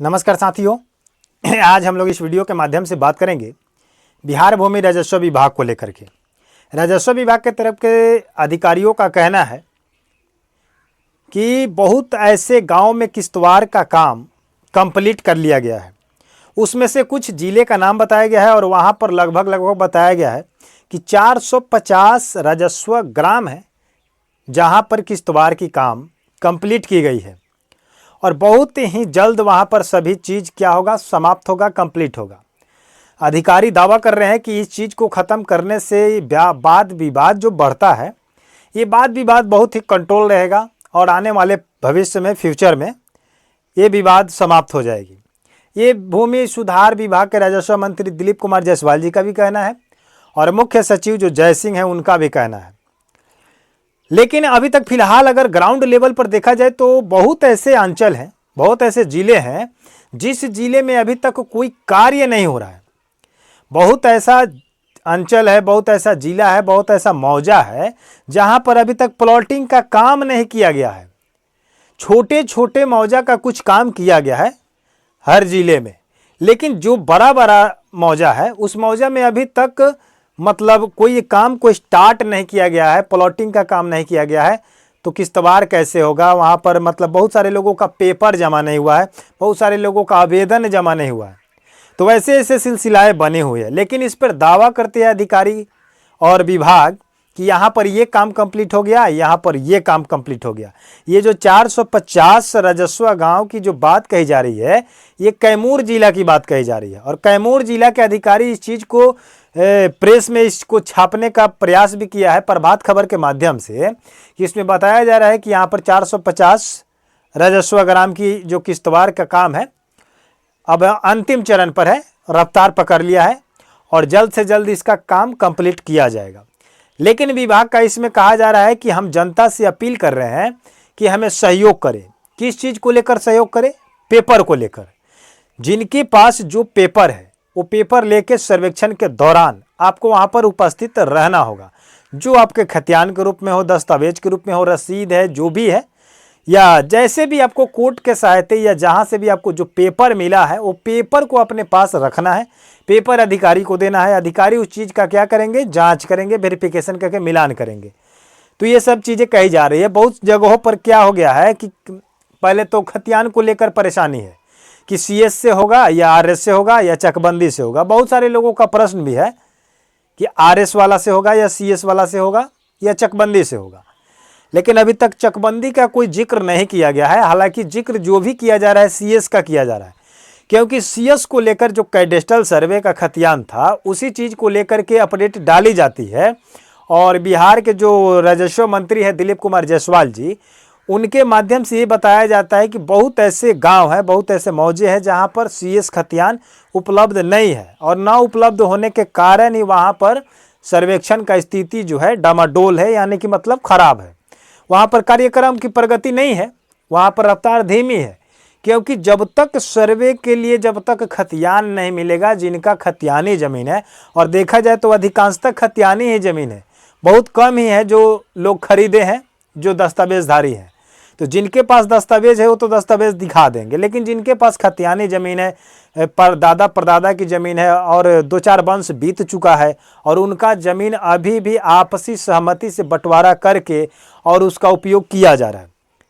नमस्कार साथियों, आज हम लोग इस वीडियो के माध्यम से बात करेंगे बिहार भूमि राजस्व विभाग को लेकर के। राजस्व विभाग के तरफ के अधिकारियों का कहना है कि बहुत ऐसे गांव में किश्तवाड़ का काम कंप्लीट कर लिया गया है। उसमें से कुछ जिले का नाम बताया गया है और वहां पर लगभग बताया गया है कि 450 राजस्व ग्राम है जहां पर किश्तवाड़ की काम कंप्लीट की गई है और बहुत ही जल्द वहां पर सभी चीज़ क्या होगा, समाप्त होगा, कंप्लीट होगा। अधिकारी दावा कर रहे हैं कि इस चीज़ को ख़त्म करने से वाद विवाद जो बढ़ता है, ये वाद विवाद बहुत ही कंट्रोल रहेगा और आने वाले भविष्य में, फ्यूचर में ये विवाद समाप्त हो जाएगी। ये भूमि सुधार विभाग के राजस्व मंत्री दिलीप कुमार जायसवाल जी का भी कहना है और मुख्य सचिव जो जय सिंह है उनका भी कहना है। लेकिन अभी तक फिलहाल अगर ग्राउंड लेवल पर देखा जाए तो बहुत ऐसे अंचल हैं, बहुत ऐसे जिले हैं जिस जिले में अभी तक कोई कार्य नहीं हो रहा है। बहुत ऐसा अंचल है, बहुत ऐसा जिला है, बहुत ऐसा मौजा है जहां पर अभी तक प्लॉटिंग का काम नहीं किया गया है। छोटे छोटे मौजा का कुछ काम किया गया है हर जिले में, लेकिन जो बड़ा बड़ा मौजा है उस मौजा में अभी तक मतलब कोई काम को स्टार्ट नहीं किया गया है, प्लॉटिंग का काम नहीं किया गया है। तो किश्तवाड़ कैसे होगा वहाँ पर? मतलब बहुत सारे लोगों का पेपर जमा नहीं हुआ है, बहुत सारे लोगों का आवेदन जमा नहीं हुआ है। तो वैसे ऐसे सिलसिलाएँ बने हुए हैं, लेकिन इस पर दावा करते हैं अधिकारी और विभाग कि यहाँ पर ये काम कंप्लीट हो गया, यहाँ पर ये काम कंप्लीट हो गया। ये जो 450 राजस्व गांव की जो बात कही जा रही है, ये कैमूर जिला की बात कही जा रही है और कैमूर जिला के अधिकारी इस चीज़ को प्रेस में इसको छापने का प्रयास भी किया है प्रभात खबर के माध्यम से, कि इसमें बताया जा रहा है कि यहाँ पर 450 राजस्व ग्राम की जो किश्तवाड़ का काम है अब अंतिम चरण पर है, रफ्तार पकड़ लिया है और जल्द से जल्द इसका काम कंप्लीट किया जाएगा। लेकिन विभाग का इसमें कहा जा रहा है कि हम जनता से अपील कर रहे हैं कि हमें सहयोग करें। किस चीज़ को लेकर सहयोग करें? पेपर को लेकर। जिनके पास जो पेपर है वो पेपर लेके सर्वेक्षण के दौरान आपको वहाँ पर उपस्थित रहना होगा। जो आपके खतियान के रूप में हो, दस्तावेज के रूप में हो, रसीद है, जो भी है, या जैसे भी आपको कोर्ट के सहायता या जहाँ से भी आपको जो पेपर मिला है वो पेपर को अपने पास रखना है, पेपर अधिकारी को देना है। अधिकारी उस चीज़ का क्या करेंगे? जांच करेंगे, वेरिफिकेशन करके मिलान करेंगे। तो ये सब चीज़ें कही जा रही है। बहुत जगहों पर क्या हो गया है कि पहले तो खतियान को लेकर परेशानी है कि सीएस से होगा या आरएस से होगा या चकबंदी से होगा। बहुत सारे लोगों का प्रश्न भी है कि आरएस वाला से होगा या सीएस वाला से होगा या चकबंदी से होगा, लेकिन अभी तक चकबंदी का कोई जिक्र नहीं किया गया है। हालांकि जिक्र जो भी किया जा रहा है सीएस का किया जा रहा है, क्योंकि सीएस को लेकर जो कैडेस्ट्रल सर्वे का खतियान था उसी चीज़ को लेकर के अपडेट डाली जाती है। और बिहार के जो राजस्व मंत्री है दिलीप कुमार जायसवाल जी, उनके माध्यम से ये बताया जाता है कि बहुत ऐसे गांव हैं, बहुत ऐसे मौजे हैं जहां पर सीएस खतियान उपलब्ध नहीं है और ना उपलब्ध होने के कारण ही वहां पर सर्वेक्षण का स्थिति जो है डामाडोल है, यानी कि मतलब खराब है। वहाँ पर कार्यक्रम की प्रगति नहीं है, वहाँ पर रफ्तार धीमी है, क्योंकि जब तक सर्वे के लिए जब तक खतियान नहीं मिलेगा, जिनका खतियानी ज़मीन है, और देखा जाए तो अधिकांशतः खतियानी ही ज़मीन है, बहुत कम ही है जो लोग खरीदे हैं जो दस्तावेजधारी हैं। तो जिनके पास दस्तावेज है वो तो दस्तावेज दिखा देंगे, लेकिन जिनके पास खतियानी ज़मीन है, परदादा परदादा की ज़मीन है और 2-4 वंश बीत चुका है और उनका ज़मीन अभी भी आपसी सहमति से बंटवारा करके और उसका उपयोग किया जा रहा है,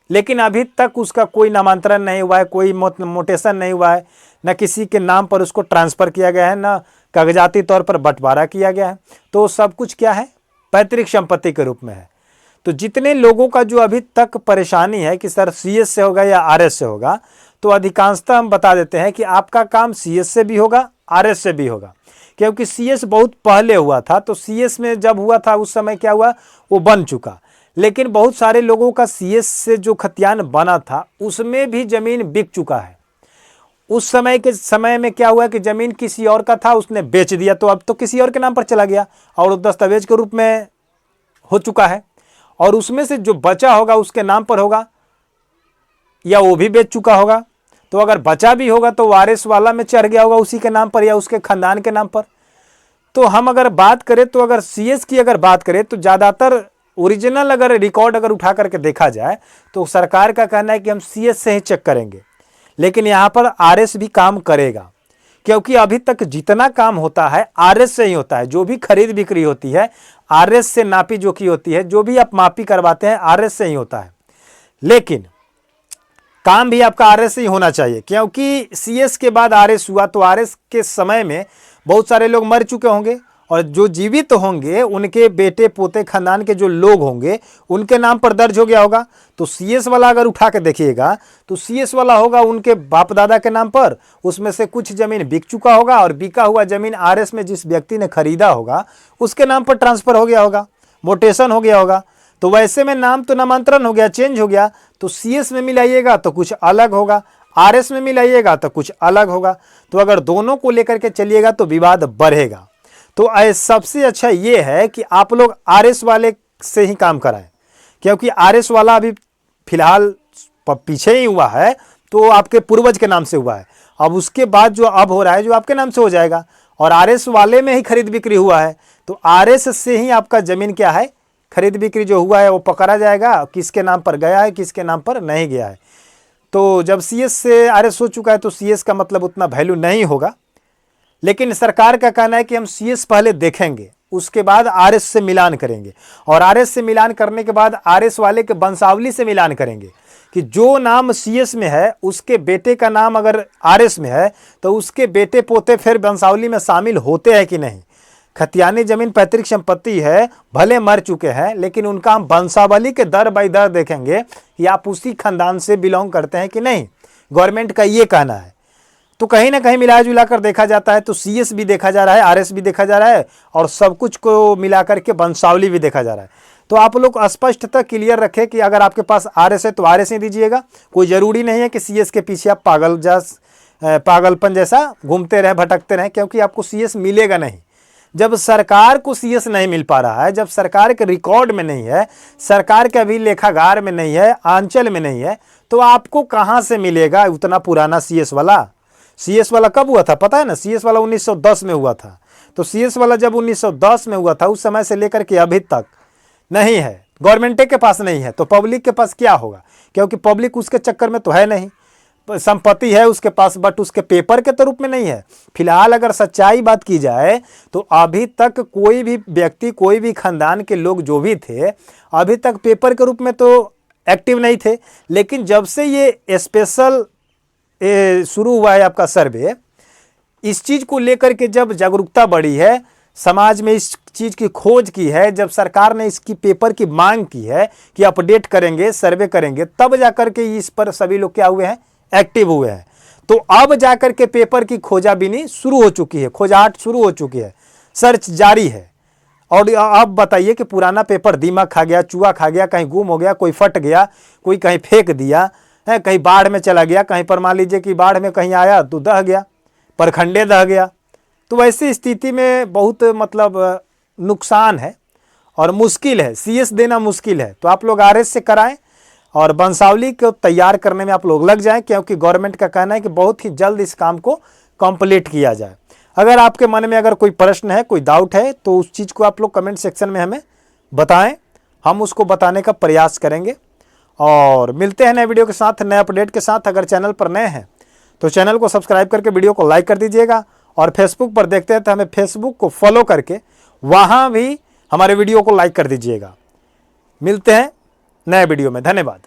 लेकिन अभी तक उसका कोई नामांतरण नहीं हुआ है, कोई मोटेशन नहीं हुआ है, न किसी के नाम पर उसको ट्रांसफ़र किया गया है, न कागजाती तौर पर बंटवारा किया गया है। तो सब कुछ क्या है? पैतृक संपत्ति के रूप में है। तो जितने लोगों का जो अभी तक परेशानी है कि सर सीएस से होगा या आरएस से होगा, तो अधिकांशतः हम बता देते हैं कि आपका काम सीएस से भी होगा, आरएस से भी होगा, क्योंकि सीएस बहुत पहले हुआ था। तो सीएस में जब हुआ था उस समय क्या हुआ, वो बन चुका, लेकिन बहुत सारे लोगों का सीएस से जो खतियान बना था उसमें भी ज़मीन बिक चुका है। उस समय के समय में क्या हुआ कि ज़मीन किसी और का था, उसने बेच दिया, तो अब तो किसी और के नाम पर चला गया और दस्तावेज के रूप में हो चुका है, और उसमें से जो बचा होगा उसके नाम पर होगा या वो भी बेच चुका होगा। तो अगर बचा भी होगा तो वारिस वाला में चढ़ गया होगा उसी के नाम पर या उसके खानदान के नाम पर। तो हम अगर बात करें तो अगर सीएस की अगर बात करें तो ज़्यादातर ओरिजिनल अगर रिकॉर्ड अगर उठा करके देखा जाए तो सरकार का कहना है कि हम सीएस से ही चेक करेंगे, लेकिन यहाँ पर आरएस भी काम करेगा, क्योंकि अभी तक जितना काम होता है आरएस से ही होता है। जो भी खरीद बिक्री होती है आरएस से नापी जोखी होती है, जो भी आप मापी करवाते हैं आरएस से ही होता है। लेकिन काम भी आपका आरएस से ही होना चाहिए, क्योंकि सीएस के बाद आरएस हुआ तो आरएस के समय में बहुत सारे लोग मर चुके होंगे, और जो जीवित होंगे उनके बेटे पोते खानदान के जो लोग होंगे उनके नाम पर दर्ज हो गया होगा। तो सीएस वाला अगर उठा के देखिएगा तो सीएस वाला होगा उनके बाप दादा के नाम पर, उसमें से कुछ जमीन बिक चुका होगा और बिका हुआ जमीन आरएस में जिस व्यक्ति ने खरीदा होगा उसके नाम पर ट्रांसफर हो गया होगा, मोटेशन हो गया होगा। तो वैसे में नाम तो नामांतरण हो गया, चेंज हो गया। तो सीएस में मिलाइएगा तो कुछ अलग होगा, आरएस में मिलाइएगा तो कुछ अलग होगा। तो अगर दोनों को लेकर के चलिएगा तो विवाद बढ़ेगा। तो सबसे अच्छा ये है कि आप लोग आरएस वाले से ही काम कराएं, क्योंकि आरएस वाला अभी फिलहाल पीछे ही हुआ है तो आपके पूर्वज के नाम से हुआ है। अब उसके बाद जो अब हो रहा है जो आपके नाम से हो जाएगा, और आरएस वाले में ही खरीद बिक्री हुआ है तो आरएस से ही आपका जमीन क्या है, खरीद बिक्री जो हुआ है वो पकड़ा जाएगा, किसके नाम पर गया है किसके नाम पर नहीं गया है। तो जब सीएस से आरएस हो चुका है तो सीएस का मतलब उतना वैल्यू नहीं होगा। लेकिन सरकार का कहना है कि हम सीएस पहले देखेंगे, उसके बाद आरएस से मिलान करेंगे, और आरएस से मिलान करने के बाद आरएस वाले के वंशावली से मिलान करेंगे कि जो नाम सीएस में है उसके बेटे का नाम अगर आरएस में है तो उसके बेटे पोते फिर वंशावली में शामिल होते हैं कि नहीं। खतियानी जमीन पैतृक संपत्ति है, भले मर चुके हैं लेकिन उनका हम वंशावली के दर बाई दर देखेंगे कि आप उसी खानदान से बिलोंग करते हैं कि नहीं। गवर्नमेंट का ये कहना है। तो कहीं ना कहीं मिला जुला कर देखा जाता है तो सीएस भी देखा जा रहा है, आरएस भी देखा जा रहा है, और सब कुछ को मिलाकर के वंशावली भी देखा जा रहा है। तो आप लोग स्पष्टता क्लियर रखें कि अगर आपके पास आरएस है तो आरएस ही दीजिएगा। कोई ज़रूरी नहीं है कि सीएस के पीछे आप पागलपन जैसा घूमते रहे, भटकते रहें, क्योंकि आपको सीएस मिलेगा नहीं। जब सरकार को सीएस नहीं मिल पा रहा है, जब सरकार के रिकॉर्ड में नहीं है, सरकार के अभी लेखागार में नहीं है, आंचल में नहीं है, तो आपको कहाँ से मिलेगा उतना पुराना सीएस वाला। सीएस वाला कब हुआ था पता है ना, सीएस वाला 1910 में हुआ था। तो सीएस वाला जब 1910 में हुआ था उस समय से लेकर के अभी तक नहीं है, गवर्नमेंट के पास नहीं है, तो पब्लिक के पास क्या होगा, क्योंकि पब्लिक उसके चक्कर में तो है नहीं। संपत्ति है उसके पास बट उसके पेपर के तो रूप में नहीं है। फिलहाल अगर सच्चाई बात की जाए तो अभी तक कोई भी व्यक्ति, कोई भी खानदान के लोग जो भी थे अभी तक पेपर के रूप में तो एक्टिव नहीं थे। लेकिन जब से ये स्पेशल शुरू हुआ है आपका सर्वे, इस चीज़ को लेकर के जब जागरूकता बढ़ी है, समाज में इस चीज़ की खोज की है, जब सरकार ने इसकी पेपर की मांग की है कि अपडेट करेंगे, सर्वे करेंगे, तब जाकर के इस पर सभी लोग क्या हुए हैं, एक्टिव हुए हैं। तो अब जाकर के पेपर की खोजाबीनी शुरू हो चुकी है, खोजाहट शुरू हो चुकी है, सर्च जारी है। और अब बताइए कि पुराना पेपर दीमक खा गया, चूहा खा गया, कहीं गुम हो गया, कोई फट गया, कोई कहीं फेंक दिया है, कहीं बाढ़ में चला गया, कहीं पर मान लीजिए कि बाढ़ में कहीं आया तो दह गया, परखंडे दह गया। तो वैसी स्थिति में बहुत मतलब नुकसान है और मुश्किल है, सीएस देना मुश्किल है। तो आप लोग आरएस से कराएं और वंशावली को तैयार करने में आप लोग लग जाएं, क्योंकि गवर्नमेंट का कहना है कि बहुत ही जल्द इस काम को कंप्लीट किया जाए। अगर आपके मन में अगर कोई प्रश्न है, कोई डाउट है, तो उस चीज़ को आप लोग कमेंट सेक्शन में हमें बताएं, हम उसको बताने का प्रयास करेंगे। और मिलते हैं नए वीडियो के साथ, नए अपडेट के साथ। अगर चैनल पर नए हैं तो चैनल को सब्सक्राइब करके वीडियो को लाइक कर दीजिएगा, और फेसबुक पर देखते हैं तो हमें फेसबुक को फॉलो करके वहाँ भी हमारे वीडियो को लाइक कर दीजिएगा। मिलते हैं नए वीडियो में, धन्यवाद।